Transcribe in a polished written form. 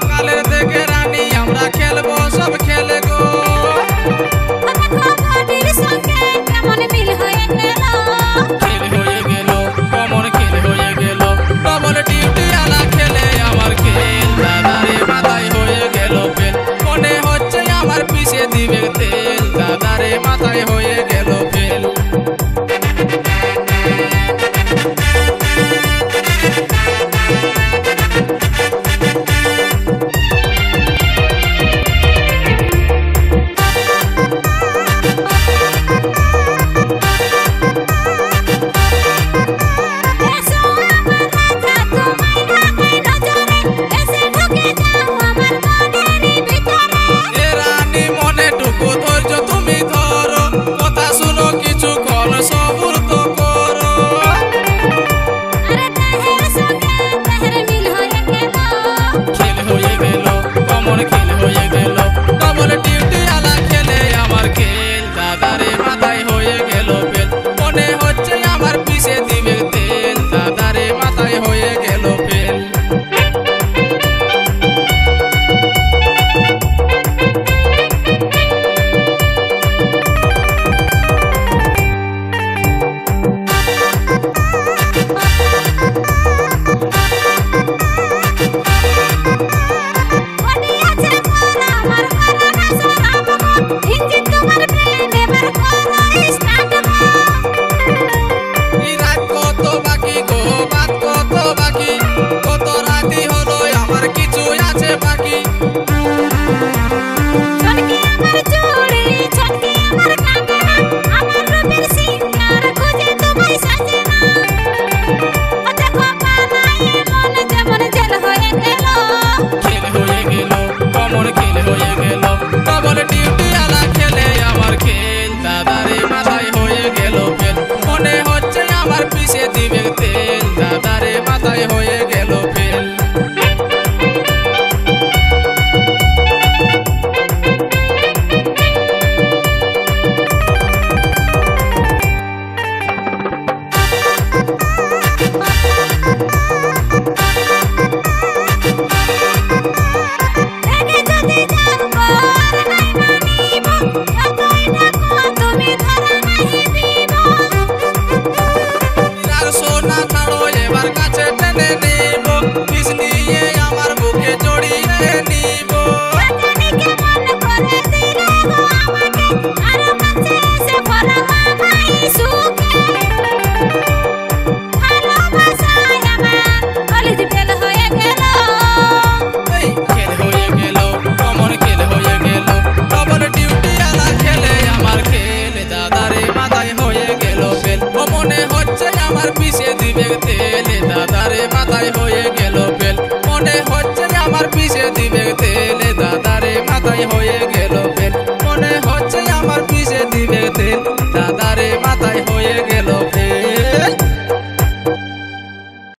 কালের থেকে রানী আমরা খেলবো সব খেলে গো। কবাডির সঙ্গে কেমন মিল হয়ে গেল, খেল হয়ে গেল কমন খেল হয়ে গেল, ডবল ডিউটি আলা খেলে আমার খেল, দাদারে মাথায় হয়ে গেল ফেল, মনে হচ্ছে আমার পিছে দিবে তেল, দাদারে মাথায় হয়ে গেল ফেল। এসো আমার রাজা তোমায় ঢাকাই নজরে, এসে ঢুকে যাও আমার মনেরই ভিতরে। এ রানী মনে টুকু ধৈর্য তুমি ধরো, কথা শুনো কিছুক্ষণ সবুর তো করো। আরে দেহের সঙ্গে দেহের মিল হয়ে গেল, খেল হয়ে গেল কমন খেল হয়ে গেল, ডবল ডিউটি আলা খেলে আমার খেল, দাদারে মাথায় হয়ে গেল ফেল, মনে হচ্ছে আমার পিছে দিবে তেল, দাদারে মাথায় হয়ে গেল ফেল। বডি আছে মোর আমার করো না শরম গো, ইঞ্জিন তোমার ব্রেন এবার করো স্টার্ট গো। এই রাত কত বাকি গো, বাত কত বাকি, কত রাতি হলো আমার কিছু আছে বাকি। ছটকি আমার চুড়ি ছটকি আমার কাঙ্গনা, আমার রূপের সিঙ্গার খুঁজে তোমায় সাজে না। ও দেখো পানায় মন যেমন জেল হয়ে গেল, খেল হয়ে গেল কমন খেল হয়ে গেল, ডবল ডিউটি আলা খেলে আমার খেল, দাদারে মাথায় হয়ে গেল ফেল, মনে হচ্ছে আমার পিছে দিবে তেল, দাদারে মাথায় হয়ে গেল ফেল। রেগে যদি যাবো আর নাই মানিব, যতই ডাকো তুমি ধরা নাহি দিব। আর সোনা ছাড়ো এবার কাছে টেনে নেব, পিছ নিয়ে